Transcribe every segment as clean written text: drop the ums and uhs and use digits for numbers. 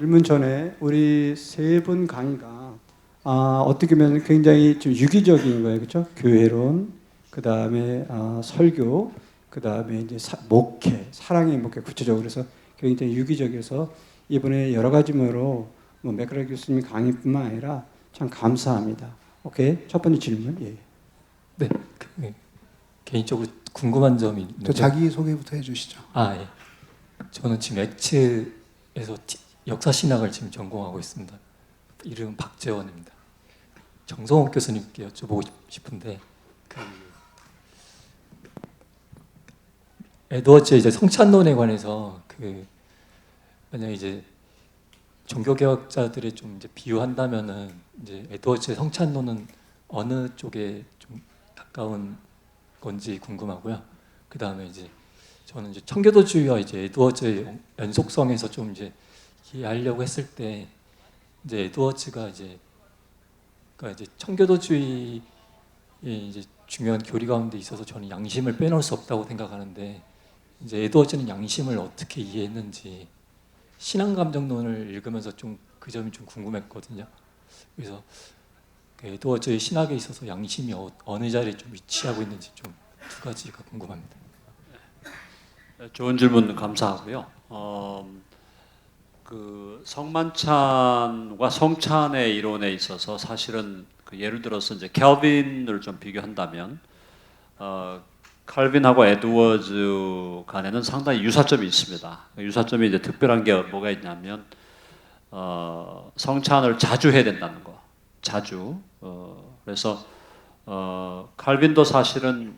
질문 전에 우리 세 분 강의가 어떻게 보면 굉장히 좀 유기적인 거예요, 그렇죠? 교회론, 그 다음에 설교, 그 다음에 이제 목회, 사랑의 목회 구체적으로 그래서 굉장히 유기적이어서 이번에 여러 가지로 뭐 맥그라 교수님 강의뿐만 아니라 참 감사합니다. 오케이, 첫 번째 질문. 예. 네, 개인적으로 궁금한 점이 있는데. 자기 소개부터 해주시죠. 예. 저는 지금 엑츠에서 역사 신학을 지금 전공하고 있습니다. 이름은 박재원입니다. 정성욱 교수님께 여쭤보고 싶은데, 에드워즈의 이제 성찬론에 관해서 만약 이제 종교개혁자들이 좀 이제 비유한다면은 이제 에드워즈의 성찬론은 어느 쪽에 좀 가까운 건지 궁금하고요. 그 다음에 이제 저는 이제 청교도주의와 이제 에드워즈의 연속성에서 좀 이제 이해하려고 했을 때 이제 에드워즈가 그러니까 이제 청교도주의의 이제 중요한 교리 가운데 있어서 저는 양심을 빼놓을 수 없다고 생각하는데 이제 에드워즈는 양심을 어떻게 이해했는지 신앙감정론을 읽으면서 좀 그 점이 좀 궁금했거든요. 그래서 에드워즈의 신학에 있어서 양심이 어느 자리에 좀 위치하고 있는지 좀 두 가지가 궁금합니다. 좋은 질문 감사하고요. 그 성만찬과 성찬의 이론에 있어서 사실은 예를 들어서 이제 켈빈을 좀 비교한다면 칼빈하고 에드워즈 간에는 상당히 유사점이 있습니다. 유사점이 이제 특별한 게 뭐가 있냐면 성찬을 자주 해야 된다는 거. 자주. 그래서 칼빈도 사실은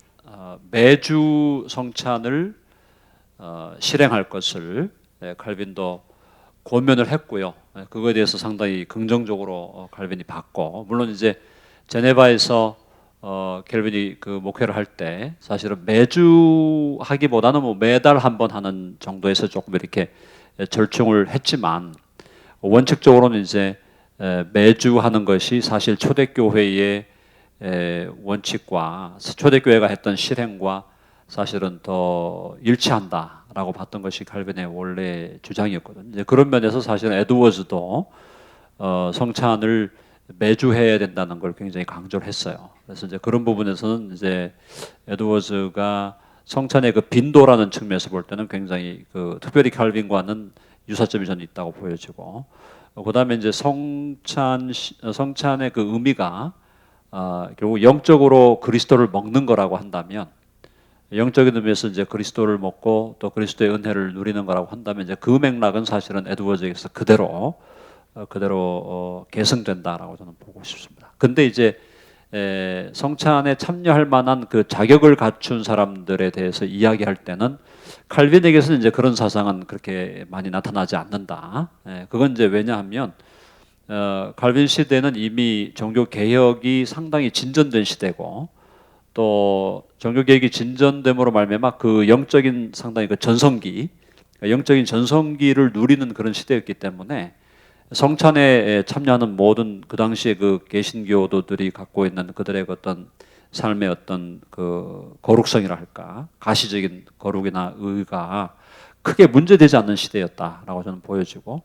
매주 성찬을 실행할 것을 칼빈도 권면을 했고요. 그거에 대해서 상당히 긍정적으로 칼빈이 봤고, 물론 이제 제네바에서 켈빈이 그 목회를 할 때 사실은 매주 하기보다는 뭐 매달 한 번 하는 정도에서 조금 이렇게 절충을 했지만 원칙적으로는 이제 매주 하는 것이 사실 초대교회의 원칙과 초대교회가 했던 실행과 사실은 더 일치한다라고 봤던 것이 칼빈의 원래 주장이었거든요. 이제 그런 면에서 사실은 에드워즈도 성찬을 매주 해야 된다는 걸 굉장히 강조를 했어요. 그래서 이제 그런 부분에서는 이제 에드워즈가 성찬의 그 빈도라는 측면에서 볼 때는 굉장히 특별히 칼빈과는 유사점이 저는 있다고 보여지고, 그다음에 이제 성찬의 그 의미가 결국 영적으로 그리스도를 먹는 거라고 한다면, 영적인 의미에서 이제 그리스도를 먹고 또 그리스도의 은혜를 누리는 거라고 한다면 이제 그 맥락은 사실은 에드워즈에게서 그대로 계승된다라고 저는 보고 싶습니다. 근데 이제 성찬에 참여할 만한 그 자격을 갖춘 사람들에 대해서 이야기할 때는 칼빈에게서는 이제 그런 사상은 그렇게 많이 나타나지 않는다. 그건 이제 왜냐하면 칼빈 시대는 이미 종교 개혁이 상당히 진전된 시대고, 또 종교 개혁이 진전됨으로 말미암아 그 영적인 상당히 그 전성기, 영적인 전성기를 누리는 그런 시대였기 때문에 성찬에 참여하는 모든 그 당시에 그 개신교도들이 갖고 있는 그들의 어떤 삶의 어떤 그 거룩성이라 할까, 가시적인 거룩이나 의가 크게 문제되지 않는 시대였다라고 저는 보여지고,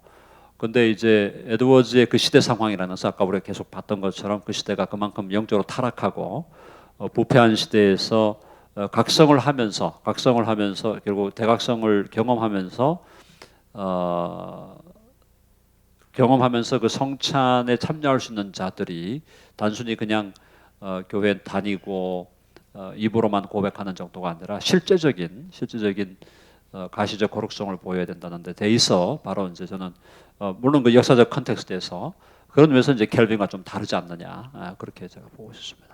근데 이제 에드워즈의 그 시대 상황이라는 것은 아까 우리가 계속 봤던 것처럼 그 시대가 그만큼 영적으로 타락하고 부패한 시대에서 각성을 하면서 결국 대각성을 경험하면서 그 성찬에 참여할 수 있는 자들이 단순히 그냥 교회 다니고 입으로만 고백하는 정도가 아니라 실제적인 가시적 거룩성을 보여야 된다는 데 대해서 바로 이제 저는 물론 그 역사적 컨텍스트에서 그런 면에서 이제 켈빈과 좀 다르지 않느냐, 그렇게 제가 보고 있습니다.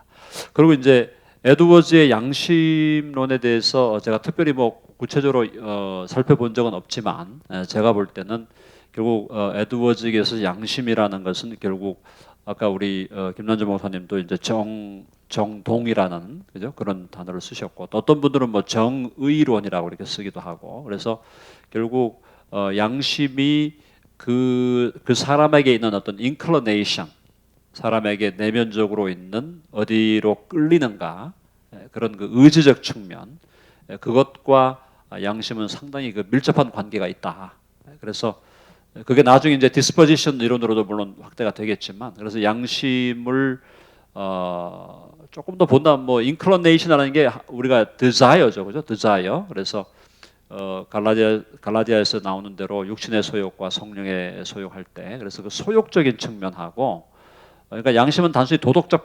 그리고 이제 에드워즈의 양심론에 대해서 제가 특별히 뭐 구체적으로 살펴본 적은 없지만 제가 볼 때는 결국 에드워즈에게서 양심이라는 것은 결국 아까 우리 김남주 목사님도 이제 정동이라는 그죠? 그런 단어를 쓰셨고, 또 어떤 분들은 뭐 정의론이라고 이렇게 쓰기도 하고, 그래서 결국 양심이 그 사람에게 있는 어떤 inclination, 사람에게 내면적으로 있는 어디로 끌리는가, 그런 그 의지적 측면, 그것과 양심은 상당히 그 밀접한 관계가 있다. 그래서 그게 나중에 이제 디스포지션 이론으로도 물론 확대가 되겠지만, 그래서 양심을 조금 더 본다. 뭐 inclination이라는 게 우리가 desire죠, 그죠? desire. 그래서 갈라디아에서 나오는 대로 육신의 소욕과 성령의 소욕할 때, 그래서 그 소욕적인 측면하고, 그러니까 양심은 단순히 도덕적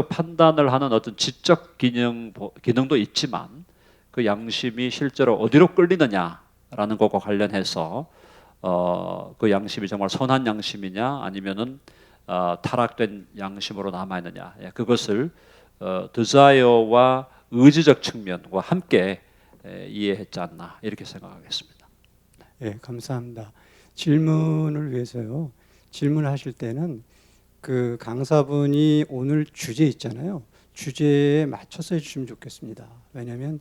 판단을 하는 어떤 지적 기능도 있지만, 그 양심이 실제로 어디로 끌리느냐라는 것과 관련해서 그 양심이 정말 선한 양심이냐 아니면은 타락된 양심으로 남아 있느냐, 그것을 desire와 의지적 측면과 함께 이해했지 않나 이렇게 생각하겠습니다. 예, 감사합니다. 질문을 위해서요. 질문하실 때는 그 강사분이 오늘 주제 있잖아요. 주제에 맞춰서 해주시면 좋겠습니다. 왜냐하면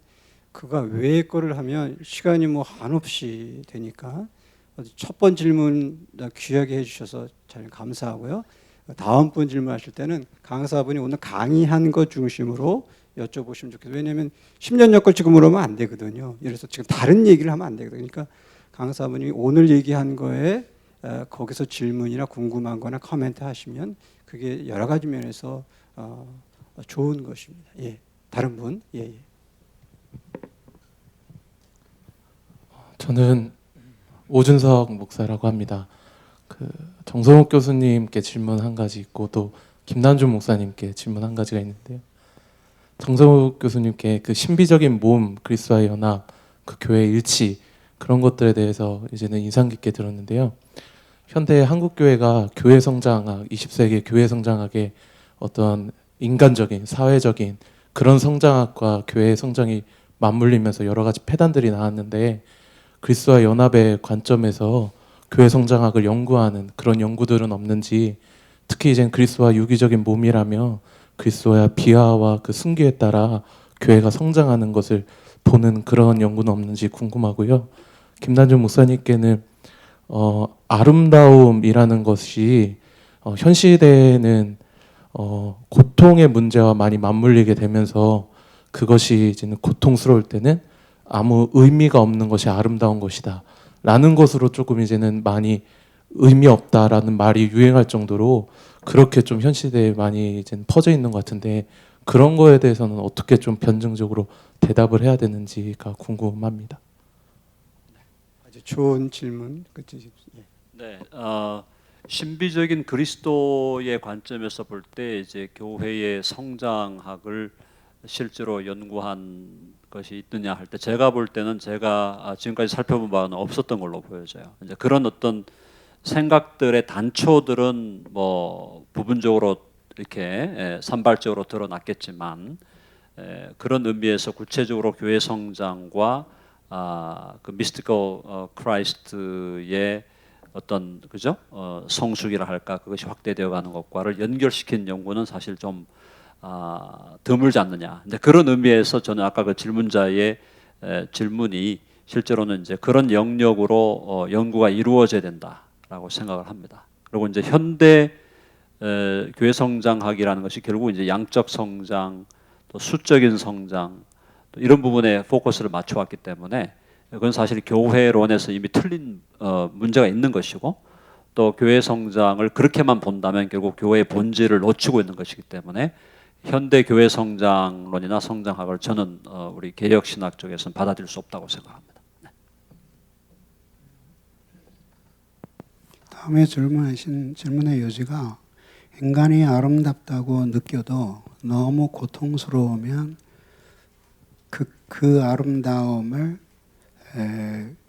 그가 외의 거를 하면 시간이 뭐 한없이 되니까 첫 번 질문 귀하게 해주셔서 잘 감사하고요. 다음번 질문하실 때는 강사분이 오늘 강의한 것 중심으로 여쭤보시면 좋겠어요. 왜냐하면 10년 전 걸 지금 물으면 안 되거든요. 그래서 지금 다른 얘기를 하면 안 되거든요. 그러니까 강사분이 오늘 얘기한 거에 거기서 질문이나 궁금한 거나 코멘트 하시면 그게 여러 가지 면에서 좋은 것입니다. 예. 다른 분? 예, 예. 저는 오준석 목사라고 합니다. 그 정성욱 교수님께 질문 한 가지 있고 또 김난준 목사님께 질문 한 가지가 있는데요. 정성욱 교수님께 그 신비적인 모험, 그리스도와의 연합, 그 교회 일치 그런 것들에 대해서 이제는 인상 깊게 들었는데요. 현대 한국 교회가 교회 성장학, 20세기 교회 성장학의 어떤 인간적인, 사회적인 그런 성장학과 교회의 성장이 맞물리면서 여러 가지 폐단들이 나왔는데 그리스도와 연합의 관점에서 교회 성장학을 연구하는 그런 연구들은 없는지, 특히 이젠 그리스도와 유기적인 몸이라며 그리스도와 비하와 그 승기에 따라 교회가 성장하는 것을 보는 그런 연구는 없는지 궁금하고요. 김난준 목사님께는 아름다움이라는 것이 현 시대에는 고통의 문제와 많이 맞물리게 되면서 그것이 이제는 고통스러울 때는 아무 의미가 없는 것이 아름다운 것이다 라는 것으로 조금 이제는 많이 의미 없다라는 말이 유행할 정도로 그렇게 좀 현 시대에 많이 이제는 퍼져 있는 것 같은데, 그런 거에 대해서는 어떻게 좀 변증적으로 대답을 해야 되는지가 궁금합니다. 아주 좋은 질문. 예. 네, 신비적인 그리스도의 관점에서 볼 때 이제 교회의 성장학을 실제로 연구한 것이 있느냐 할 때, 제가 볼 때는 제가 지금까지 살펴본 바는 없었던 걸로 보여져요. 이제 그런 어떤 생각들의 단초들은 뭐 부분적으로 이렇게 산발적으로 드러났겠지만, 그런 의미에서 구체적으로 교회 성장과 그 미스티컬 크라이스트의 어떤 그죠 성숙이라 할까, 그것이 확대되어 가는 것과를 연결시킨 연구는 사실 좀 드물지 않느냐. 근데 그런 의미에서 저는 아까 그 질문자의 질문이 실제로는 이제 그런 영역으로 연구가 이루어져야 된다라고 생각을 합니다. 그리고 이제 현대 교회 성장학이라는 것이 결국 이제 양적 성장, 또 수적인 성장, 또 이런 부분에 포커스를 맞춰왔기 때문에 그건 사실 교회론에서 이미 틀린 문제가 있는 것이고, 또 교회 성장을 그렇게만 본다면 결국 교회의 본질을 놓치고 있는 것이기 때문에 현대 교회 성장론이나 성장학을 저는 우리 개혁 신학 쪽에서는 받아들일 수 없다고 생각합니다. 네. 다음에 질문하신 질문의 요지가 인간이 아름답다고 느껴도 너무 고통스러우면 그 아름다움을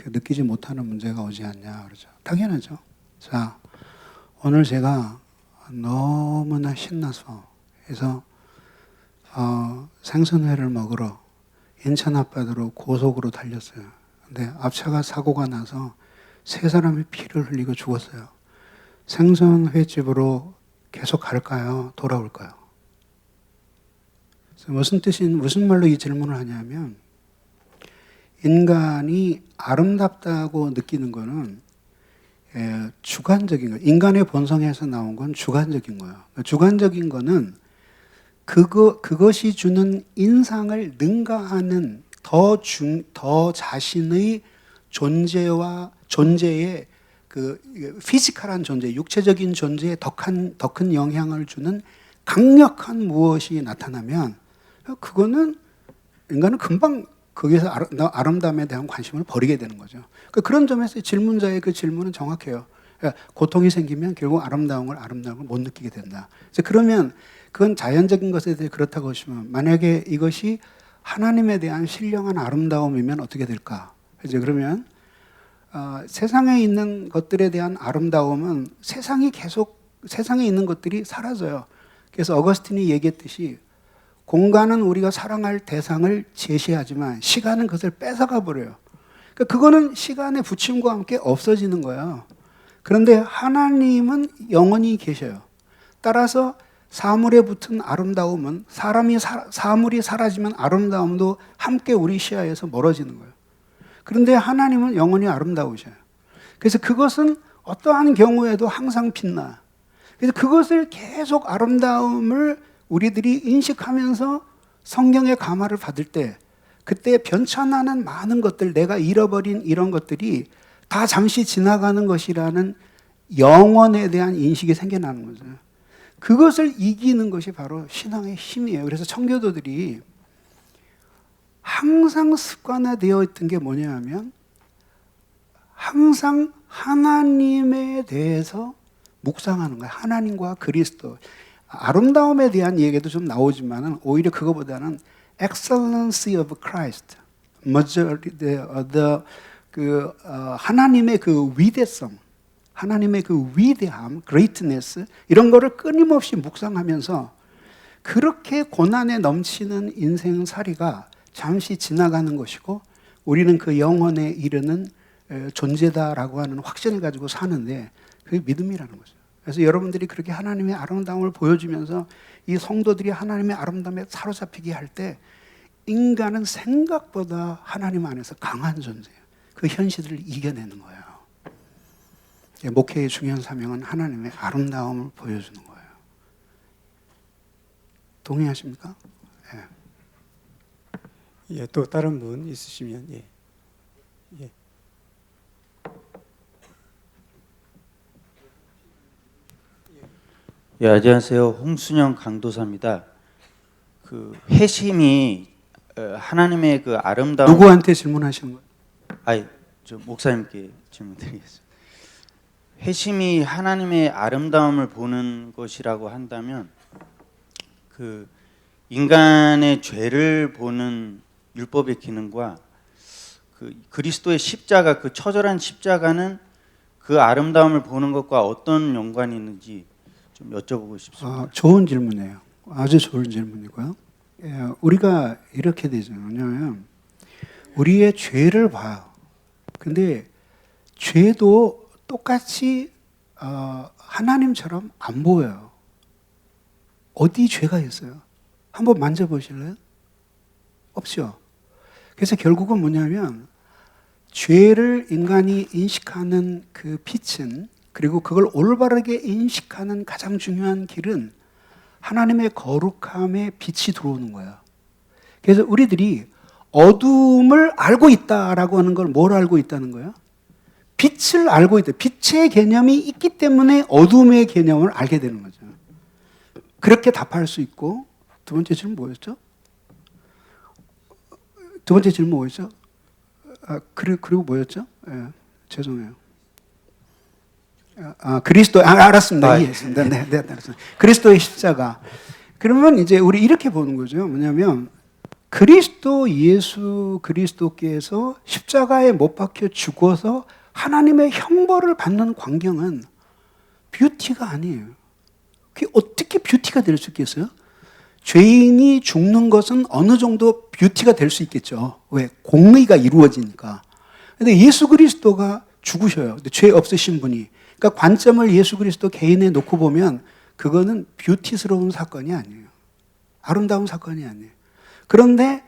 느끼지 못하는 문제가 오지 않냐 그러죠. 당연하죠. 자, 오늘 제가 너무나 신나서 해서 생선회를 먹으러 인천 앞바다로 고속으로 달렸어요. 근데 앞차가 사고가 나서 3사람이 피를 흘리고 죽었어요. 생선회집으로 계속 갈까요? 돌아올까요? 무슨 말로 이 질문을 하냐면, 인간이 아름답다고 느끼는 거는 주관적인 거예요. 인간의 본성에서 나온 건 주관적인 거예요. 주관적인 거는 그것이 주는 인상을 능가하는 더 자신의 존재와 존재에 그 피지컬한 존재, 육체적인 존재에 더 큰 영향을 주는 강력한 무엇이 나타나면 그거는 인간은 금방 거기에서 아름다움에 대한 관심을 버리게 되는 거죠. 그런 점에서 질문자의 그 질문은 정확해요. 고통이 생기면 결국 아름다움을 못 느끼게 된다. 그러면 그건 자연적인 것에 대해 그렇다고 하시면 만약에 이것이 하나님에 대한 신령한 아름다움이면 어떻게 될까? 이제 그러면 세상에 있는 것들에 대한 아름다움은 세상에 있는 것들이 사라져요. 그래서 어거스틴이 얘기했듯이 공간은 우리가 사랑할 대상을 제시하지만 시간은 그것을 뺏어가 버려요. 그거는 시간의 부침과 함께 없어지는 거예요. 그런데 하나님은 영원히 계셔요. 따라서 사물에 붙은 아름다움은 사물이 사라지면 아름다움도 함께 우리 시야에서 멀어지는 거예요. 그런데 하나님은 영원히 아름다우셔요. 그래서 그것은 어떠한 경우에도 항상 빛나. 그래서 그것을 계속 아름다움을 우리들이 인식하면서 성경의 감화를 받을 때 그때 변천하는 많은 것들, 내가 잃어버린 이런 것들이 다 잠시 지나가는 것이라는 영원에 대한 인식이 생겨나는 거죠. 그것을 이기는 것이 바로 신앙의 힘이에요. 그래서 청교도들이 항상 습관화되어 있던 게 뭐냐면 항상 하나님에 대해서 묵상하는 거예요. 하나님과 그리스도. 아름다움에 대한 얘기도 좀 나오지만 오히려 그거보다는 excellence of Christ, 하나님의 그 위대성, 하나님의 그 위대함, greatness 이런 거를 끊임없이 묵상하면서 그렇게 고난에 넘치는 인생살이가 잠시 지나가는 것이고 우리는 그 영혼에 이르는 존재다라고 하는 확신을 가지고 사는데 그게 믿음이라는 거죠. 그래서 여러분들이 그렇게 하나님의 아름다움을 보여주면서 이 성도들이 하나님의 아름다움에 사로잡히게 할 때 인간은 생각보다 하나님 안에서 강한 존재예요. 그 현실을 이겨내는 거예요. 목회의 중요한 사명은 하나님의 아름다움을 보여주는 거예요. 동의하십니까? 예. 예, 또 다른 분 있으시면 예. 예. 예, 안녕하세요. 홍순영 강도사입니다. 그 회심이 하나님의 그 아름다움 누구한테 질문하시는 거예요? 저 목사님께 질문드리겠습니다. 회심이 하나님의 아름다움을 보는 것이라고 한다면 그 인간의 죄를 보는 율법의 기능과 그 그리스도의 십자가, 그 처절한 십자가는 그 아름다움을 보는 것과 어떤 연관이 있는지 좀 여쭤보고 싶습니다. 좋은 질문이에요. 아주 좋은 질문이고요. 우리가 이렇게 되죠. 왜냐하면 우리의 죄를 봐요. 근데 죄도 똑같이 하나님처럼 안 보여요. 어디 죄가 있어요? 한번 만져보실래요? 없죠. 그래서 결국은 뭐냐면 죄를 인간이 인식하는 그 빛은 그리고 그걸 올바르게 인식하는 가장 중요한 길은 하나님의 거룩함에 빛이 들어오는 거예요. 그래서 우리들이 어둠을 알고 있다라고 하는 걸 뭘 알고 있다는 거예요? 빛을 알고 있다. 빛의 개념이 있기 때문에 어둠의 개념을 알게 되는 거죠. 그렇게 답할 수 있고 두 번째 질문 뭐였죠? 두 번째 질문 뭐였죠? 그리고 뭐였죠? 예, 죄송해요. 그리스도 알았습니다. 이해했습니다. 네, 알았습니다. 그리스도의 십자가. 그러면 이제 우리 이렇게 보는 거죠. 뭐냐면 예수 그리스도께서 십자가에 못 박혀 죽어서 하나님의 형벌을 받는 광경은 뷰티가 아니에요. 그게 어떻게 뷰티가 될 수 있겠어요? 죄인이 죽는 것은 어느 정도 뷰티가 될 수 있겠죠. 왜? 공의가 이루어지니까. 근데 예수 그리스도가 죽으셔요. 근데 죄 없으신 분이. 그러니까 관점을 예수 그리스도 개인에 놓고 보면 그거는 뷰티스러운 사건이 아니에요. 아름다운 사건이 아니에요. 그런데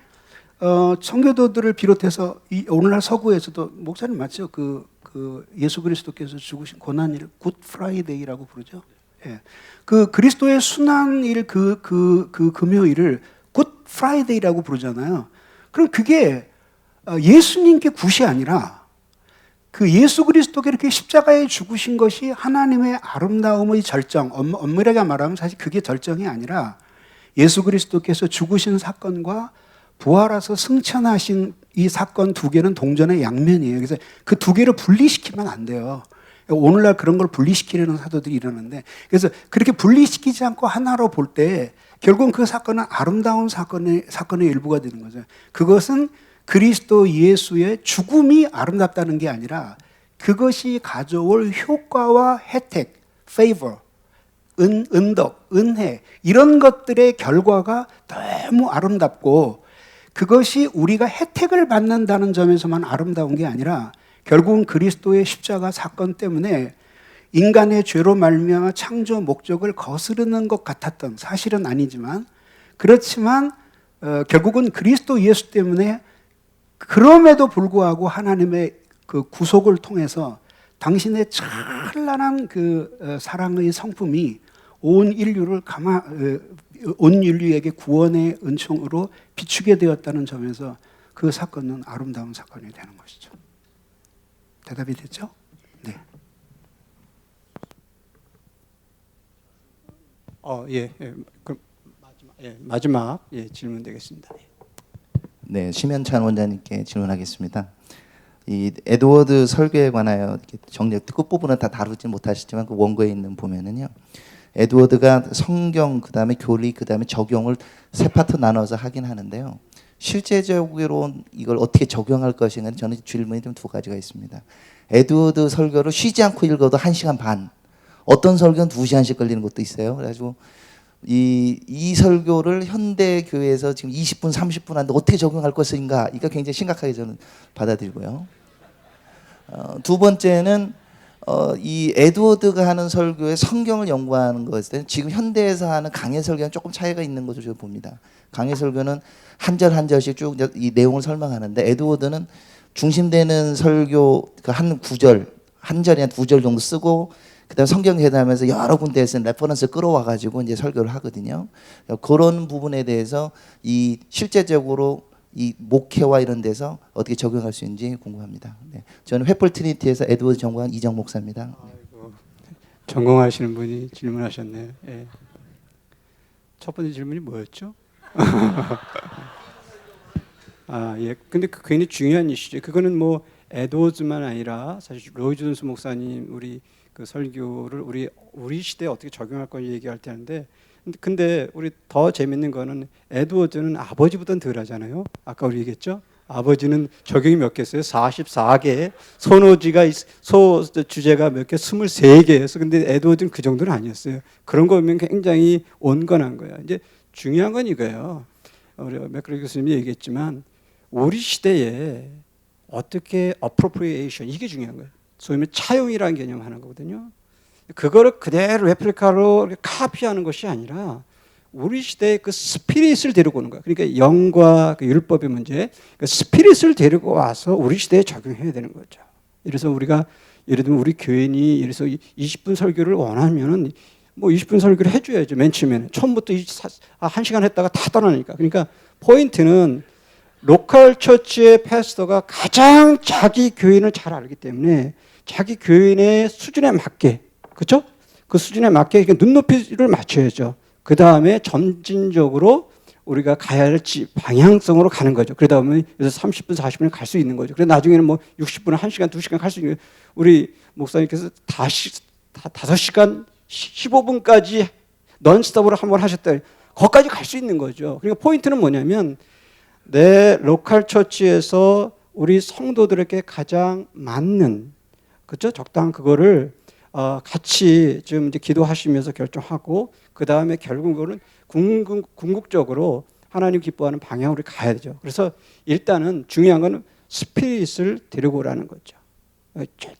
청교도들을 비롯해서 오늘날 서구에서도 목사님 맞죠? 그 예수 그리스도께서 죽으신 고난일 굿 프라이데이라고 부르죠. 예. 그 그리스도의 순환일 그 금요일을 굿 프라이데이라고 부르잖아요. 그럼 그게 예수님께 굿이 아니라 그 예수 그리스도가 이렇게 십자가에 죽으신 것이 하나님의 아름다움의 절정, 엄밀하게 말하면 사실 그게 절정이 아니라 예수 그리스도께서 죽으신 사건과 부활하서 승천하신 이 사건 두 개는 동전의 양면이에요. 그래서 그 두 개를 분리시키면 안 돼요. 오늘날 그런 걸 분리시키려는 사도들이 일어나는데, 그래서 그렇게 분리시키지 않고 하나로 볼 때 결국은 그 사건은 아름다운 사건의 일부가 되는 거죠. 그것은 그리스도 예수의 죽음이 아름답다는 게 아니라 그것이 가져올 효과와 혜택, favor, 은덕, 은혜, 이런 것들의 결과가 너무 아름답고, 그것이 우리가 혜택을 받는다는 점에서만 아름다운 게 아니라 결국은 그리스도의 십자가 사건 때문에 인간의 죄로 말미암아 창조 목적을 거스르는 것 같았던, 사실은 아니지만 그렇지만 결국은 그리스도 예수 때문에, 그럼에도 불구하고 하나님의 그 구속을 통해서 당신의 찬란한 그 사랑의 성품이 온 인류에게 구원의 은총으로 비추게 되었다는 점에서 그 사건은 아름다운 사건이 되는 것이죠. 대답이 됐죠? 네. 그럼 마지막 질문 되겠습니다. 네, 심현찬 원장님께 질문하겠습니다. 이 에드워드 설교에 관하여 정리 끝부분은 다 다루지 못하시지만 그 원고에 있는 보면은요, 에드워드가 성경 그다음에 교리 그다음에 적용을 세 파트 나눠서 하긴 하는데요. 실제적으로 이걸 어떻게 적용할 것인가는 저는 질문이 좀 두 가지가 있습니다. 에드워드 설교를 쉬지 않고 읽어도 1시간 반, 어떤 설교는 2시간씩 걸리는 것도 있어요. 그래가지고 이 설교를 현대 교회에서 지금 20분, 30분 하는데 어떻게 적용할 것인가, 이거 굉장히 심각하게 저는 받아들이고요. 두 번째는 이 에드워드가 하는 설교에 성경을 연구하는 것에 지금 현대에서 하는 강해 설교는 조금 차이가 있는 것으로 저는 봅니다. 강해 설교는 한 절 한 절씩 쭉 이 내용을 설명하는데, 에드워드는 중심되는 설교 그 한 구절, 한 절이 한 2절 정도 쓰고 그다음 성경 회담에서 여러 군데에서 레퍼런스 끌어와 가지고 이제 설교를 하거든요. 그런 부분에 대해서 이 실제적으로 이 목회와 이런 데서 어떻게 적용할 수 있는지 궁금합니다. 네. 저는 횃불 트리니티에서 에드워드 전공한 이정 목사입니다. 아이고, 전공하시는 분이 질문하셨네요. 예. 첫 번째 질문이 뭐였죠? 근데 그 굉장히 중요한 이슈죠. 그거는 뭐 에드워즈만 아니라 사실 로이 존스 목사님 우리 그 설교를 우리 시대에 어떻게 적용할 걸 얘기할 때 하는데, 근데 우리 더 재밌는 거는 에드워즈는 아버지보다는 덜 하잖아요. 아까 우리 얘기했죠. 아버지는 적용이 몇 개 있어요? 44개, 주제가 몇 개? 23개였어. 근데 에드워즈는 그 정도는 아니었어요. 그런 거 보면 굉장히 온건한 거예요. 이제 중요한 건 이거예요. 우리 맥그리 교수님이 얘기했지만 우리 시대에 어떻게 appropriation, 이게 중요한 거예요. 소위 말해 차용이라는 개념 하는 거거든요. 그거를 그대로 레플리카로 카피하는 것이 아니라 우리 시대의 그 스피릿을 데리고 오는 거예요. 그러니까 영과 그 율법의 문제, 그 스피릿을 데리고 와서 우리 시대에 적용해야 되는 거죠. 그래서 우리가 예를 들면 우리 교인이 예를 들어서 20분 설교를 원하면은 뭐 20분 설교를 해줘야죠. 맨 처음에는 처음부터 1시간 했다가 다 떠나니까. 그러니까 포인트는 로컬 처치의 패스터가 가장 자기 교인을 잘 알기 때문에 자기 교인의 수준에 맞게, 그렇죠? 그 수준에 맞게 눈높이를 맞춰야죠. 그 다음에 점진적으로 우리가 가야 할 방향성으로 가는 거죠. 그러다 보면 그래서 30분, 40분에 갈 수 있는 거죠. 그래서 나중에는 뭐 60분, 1시간, 2시간 갈 수 있는 거예요. 우리 목사님께서 5시간 15분까지 넌스톱으로 한번 하셨다. 거기까지 갈 수 있는 거죠. 그러니까 포인트는 뭐냐면 내 로컬 처치에서 우리 성도들에게 가장 맞는, 그렇죠? 적당한 그거를 같이 좀 이제 기도하시면서 결정하고 그 다음에 결국은 궁극적으로 하나님 기뻐하는 방향으로 가야 되죠. 그래서 일단은 중요한 거는 스피릿을 데리고 오라는 거죠.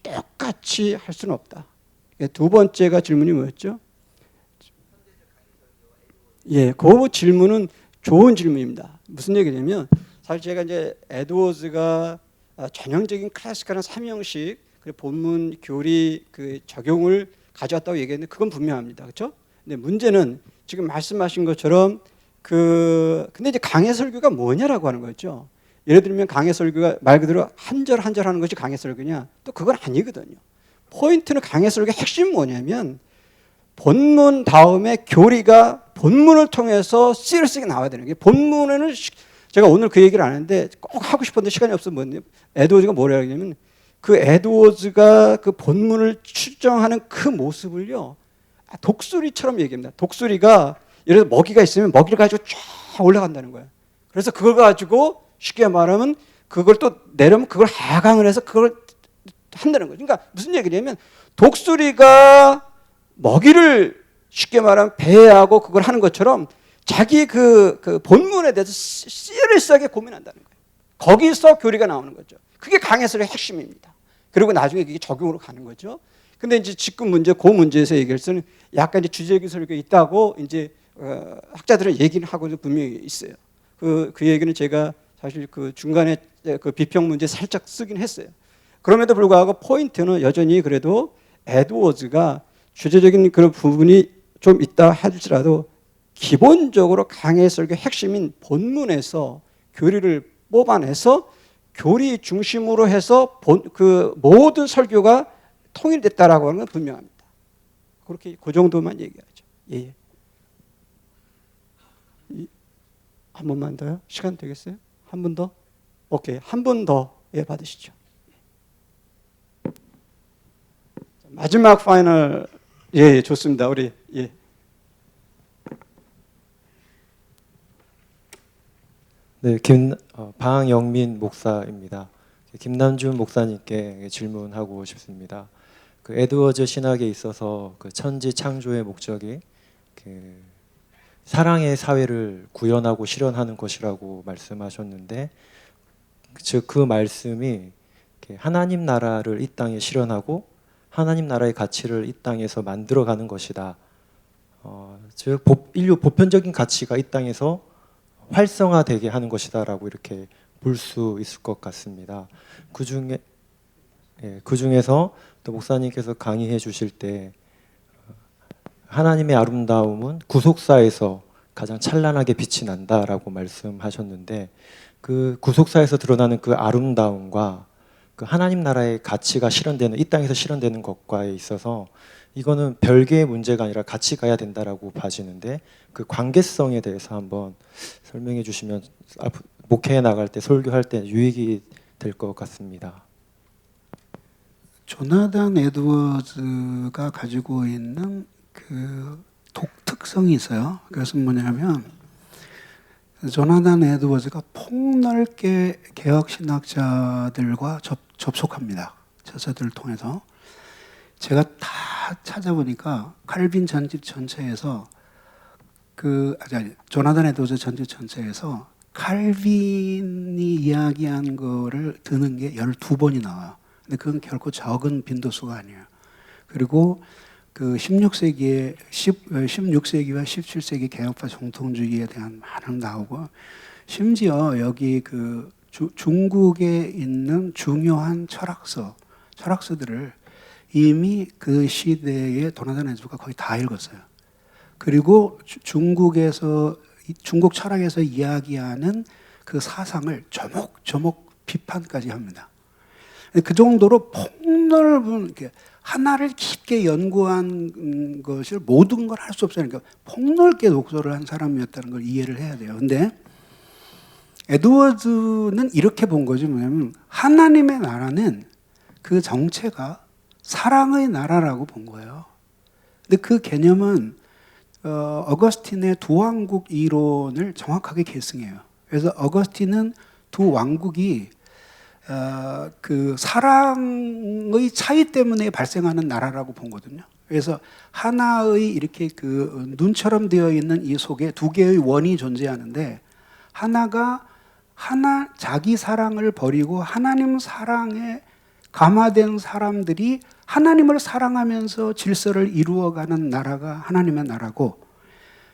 똑같이 할 수는 없다. 두 번째가 질문이 뭐였죠? 그 질문은 좋은 질문입니다. 무슨 얘기냐면 사실 제가 이제 에드워즈가 전형적인 클래식한 삼형식 본문 교리 그 적용을 가져왔다고 얘기했는데 그건 분명합니다. 그렇죠? 근데 문제는 지금 말씀하신 것처럼 근데 이제 강해 설교가 뭐냐라고 하는 거죠. 예를 들면 강해 설교가 말 그대로 한 절 한 절 하는 것이 강해 설교냐? 또 그건 아니거든요. 포인트는 강해 설교의 핵심은 뭐냐면 본문 다음에 교리가 본문을 통해서 시리어스하게 나와야 되는 게, 본문에는 제가 오늘 그 얘기를 안 했는데 꼭 하고 싶었는데 시간이 없어서 뭐냐, 에드워즈가 뭐라 하냐면 그 에드워즈가 그 본문을 추정하는 그 모습을요 독수리처럼 얘기합니다. 독수리가 예를 들어 먹이가 있으면 먹이를 가지고 쫙 올라간다는 거예요. 그래서 그걸 가지고 쉽게 말하면 그걸 또 내려면 그걸 하강을 해서 그걸 한다는 거죠. 그러니까 무슨 얘기냐면 독수리가 먹이를 쉽게 말하면 배회하고 그걸 하는 것처럼 자기 그 본문에 대해서 시리어스하게 고민한다는 거예요. 거기서 교리가 나오는 거죠. 그게 강해설의 핵심입니다. 그리고 나중에 그게 적용으로 가는 거죠. 근데 이제 지금 문제, 그 문제에서 얘기할 때는 약간 이제 주제적인 설교가 있다고 이제 학자들은 얘기를 하고 분명히 있어요. 그 얘기는 제가 사실 그 중간에 그 비평 문제 살짝 쓰긴 했어요. 그럼에도 불구하고 포인트는 여전히 그래도 에드워즈가 주제적인 그런 부분이 좀 있다 할지라도 기본적으로 강해 설교 핵심인 본문에서 교리를 뽑아내서 교리 중심으로 해서 그 모든 설교가 통일됐다라고 하는 건 분명합니다. 그렇게 그 정도만 얘기하죠. 예. 한 번만 더요? 시간 되겠어요? 한 분 더? 오케이, 한 분 더 받으시죠. 마지막 파이널. 예, 좋습니다. 우리 예. 네, 방영민 목사입니다. 김남준 목사님께 질문하고 싶습니다. 그 에드워즈 신학에 있어서 그 천지 창조의 목적이 그 사랑의 사회를 구현하고 실현하는 것이라고 말씀하셨는데, 즉 그 말씀이 하나님 나라를 이 땅에 실현하고 하나님 나라의 가치를 이 땅에서 만들어가는 것이다. 즉 인류 보편적인 가치가 이 땅에서 활성화되게 하는 것이다라고 이렇게 볼 수 있을 것 같습니다. 그 중에서 또 목사님께서 강의해 주실 때 하나님의 아름다움은 구속사에서 가장 찬란하게 빛이 난다라고 말씀하셨는데, 그 구속사에서 드러나는 그 아름다움과 그 하나님 나라의 가치가 실현되는, 이 땅에서 실현되는 것과에 있어서 이거는 별개의 문제가 아니라 같이 가야 된다라고 봐지는데, 그 관계성에 대해서 한번 설명해 주시면 목회에 나갈 때, 설교할 때 유익이 될 것 같습니다. 조나단 에드워즈가 가지고 있는 그 독특성이 있어요. 그것은 뭐냐면 조나단 에드워즈가 폭넓게 개혁신학자들과 접촉합니다. 저서들을 통해서. 제가 다 찾아보니까 칼빈 전집 전체에서 조나단 에드워즈 전집 전체에서 칼빈이 이야기한 거를 드는 게 12번이 나와요. 근데 그건 결코 적은 빈도수가 아니에요. 그리고 그 16세기와 17세기 개혁파 정통주의에 대한 많은 나오고, 심지어 여기 그 중국에 있는 중요한 철학서들을 이미 그 시대에 도나단 에드워즈가 거의 다 읽었어요. 그리고 중국 철학에서 이야기하는 그 사상을 조목조목 비판까지 합니다. 그 정도로 폭넓은, 하나를 깊게 연구한 것을 모든 걸 할 수 없어요. 그러니까 폭넓게 독서를 한 사람이었다는 걸 이해를 해야 돼요. 근데 에드워즈는 이렇게 본 거죠. 뭐냐면 하나님의 나라는 그 정체가 사랑의 나라라고 본 거예요. 근데 그 개념은 어거스틴의 두 왕국 이론을 정확하게 계승해요. 그래서 어거스틴은 두 왕국이 그 사랑의 차이 때문에 발생하는 나라라고 보거든요. 그래서 하나의 이렇게 그 눈처럼 되어 있는 이 속에 두 개의 원이 존재하는데, 하나가 자기 사랑을 버리고 하나님 사랑에 감화된 사람들이 하나님을 사랑하면서 질서를 이루어가는 나라가 하나님의 나라고,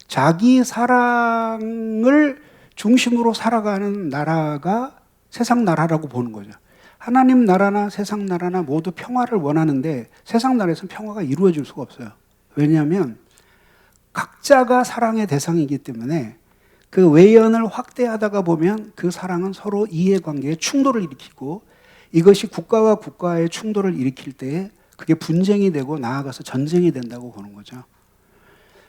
자기 사랑을 중심으로 살아가는 나라가 세상 나라라고 보는 거죠. 하나님 나라나 세상 나라나 모두 평화를 원하는데 세상 나라에서는 평화가 이루어질 수가 없어요. 왜냐하면 각자가 사랑의 대상이기 때문에 그 외연을 확대하다가 보면 그 사랑은 서로 이해관계에 충돌을 일으키고 이것이 국가와 국가의 충돌을 일으킬 때 그게 분쟁이 되고 나아가서 전쟁이 된다고 보는 거죠.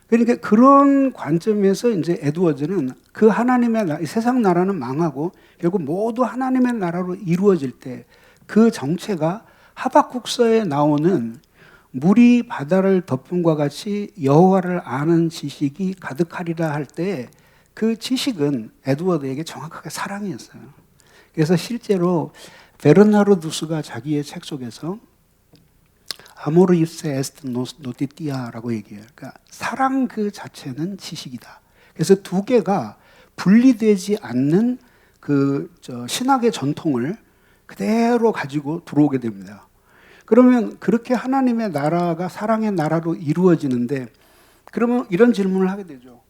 그러니까 그런 관점에서 이제 에드워즈는 그 하나님의 세상 나라는 망하고 결국 모두 하나님의 나라로 이루어질 때 그 정체가 하박국서에 나오는 물이 바다를 덮음과 같이 여호와를 아는 지식이 가득하리라 할 때 그 지식은 에드워드에게 정확하게 사랑이었어요. 그래서 실제로 베르나르두스가 자기의 책 속에서 아모르 입세 에스트 노티티아라고 얘기해요. 그러니까 사랑 그 자체는 지식이다. 그래서 두 개가 분리되지 않는 그 신학의 전통을 그대로 가지고 들어오게 됩니다. 그러면 그렇게 하나님의 나라가 사랑의 나라로 이루어지는데 그러면 이런 질문을 하게 되죠.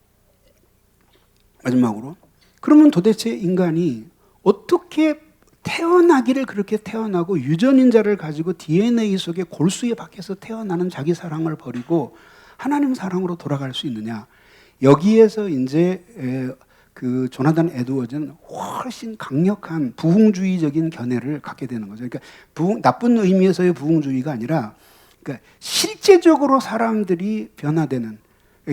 마지막으로. 그러면 도대체 인간이 어떻게 태어나기를 그렇게 태어나고 유전인자를 가지고 DNA 속에 골수에 박혀서 태어나는 자기 사랑을 버리고 하나님 사랑으로 돌아갈 수 있느냐. 여기에서 이제 그 조나단 에드워즈는 훨씬 강력한 부흥주의적인 견해를 갖게 되는 거죠. 그러니까 나쁜 의미에서의 부흥주의가 아니라 그러니까 실제적으로 사람들이 변화되는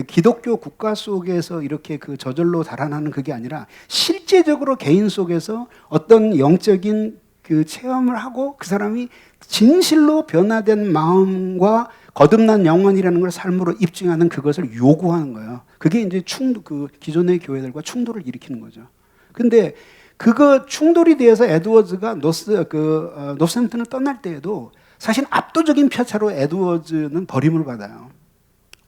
기독교 국가 속에서 이렇게 그 저절로 자라나는 그게 아니라 실제적으로 개인 속에서 어떤 영적인 그 체험을 하고 그 사람이 진실로 변화된 마음과 거듭난 영혼이라는 걸 삶으로 입증하는 그것을 요구하는 거예요. 그게 이제 그 기존의 교회들과 충돌을 일으키는 거죠. 근데 그거 충돌이 돼서 에드워즈가 노스햄튼을 떠날 때에도 사실 압도적인 표차로 에드워즈는 버림을 받아요.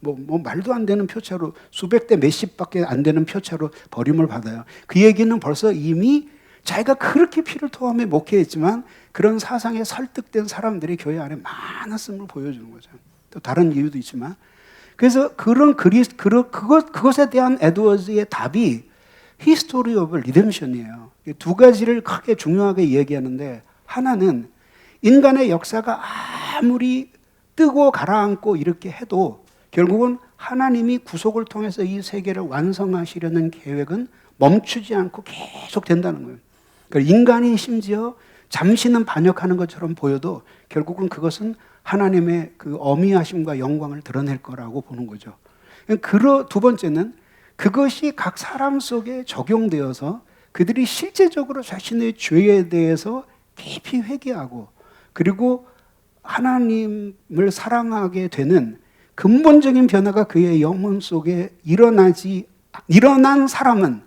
뭐 말도 안 되는 표차로 수백 대 몇십밖에 안 되는 표차로 버림을 받아요. 그 얘기는 벌써 이미 자기가 그렇게 피를 토하며 목회했지만 그런 사상에 설득된 사람들이 교회 안에 많았음을 보여주는 거죠. 또 다른 이유도 있지만 그래서 그것에 대한 에드워즈의 답이 히스토리 오브 리뎀션이에요. 두 가지를 크게 중요하게 얘기하는데 하나는 인간의 역사가 아무리 뜨고 가라앉고 이렇게 해도 결국은 하나님이 구속을 통해서 이 세계를 완성하시려는 계획은 멈추지 않고 계속 된다는 거예요. 그러니까 인간이 심지어 잠시는 반역하는 것처럼 보여도 결국은 그것은 하나님의 그 어미하심과 영광을 드러낼 거라고 보는 거죠. 두 번째는 그것이 각 사람 속에 적용되어서 그들이 실제적으로 자신의 죄에 대해서 깊이 회개하고 그리고 하나님을 사랑하게 되는 근본적인 변화가 그의 영혼 속에 일어난 사람은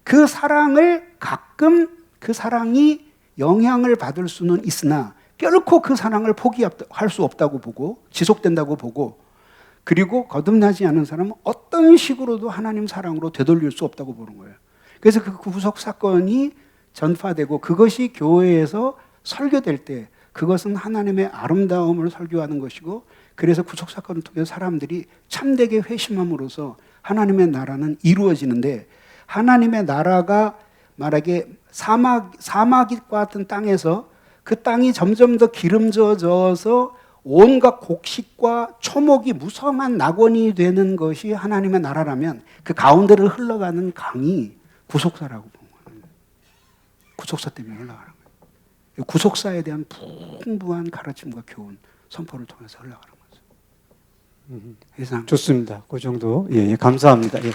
그 사랑을 가끔 그 사랑이 영향을 받을 수는 있으나 결코 그 사랑을 포기할 수 없다고 보고 지속된다고 보고 그리고 거듭나지 않은 사람은 어떤 식으로도 하나님 사랑으로 되돌릴 수 없다고 보는 거예요. 그래서 그 구속 사건이 전파되고 그것이 교회에서 설교될 때 그것은 하나님의 아름다움을 설교하는 것이고 그래서 구속 사건을 통해서 사람들이 참되게 회심함으로써 하나님의 나라는 이루어지는데 하나님의 나라가 말하기에 사막과 같은 땅에서 그 땅이 점점 더 기름져져서 온갖 곡식과 초목이 무성한 낙원이 되는 것이 하나님의 나라라면 그 가운데를 흘러가는 강이 구속사라고 보는 거예요. 구속사 때문에 흘러가는 거예요. 구속사에 대한 풍부한 가르침과 교훈, 선포를 통해서 흘러가는 거죠. 좋습니다. 그 정도. 예, 감사합니다. 예.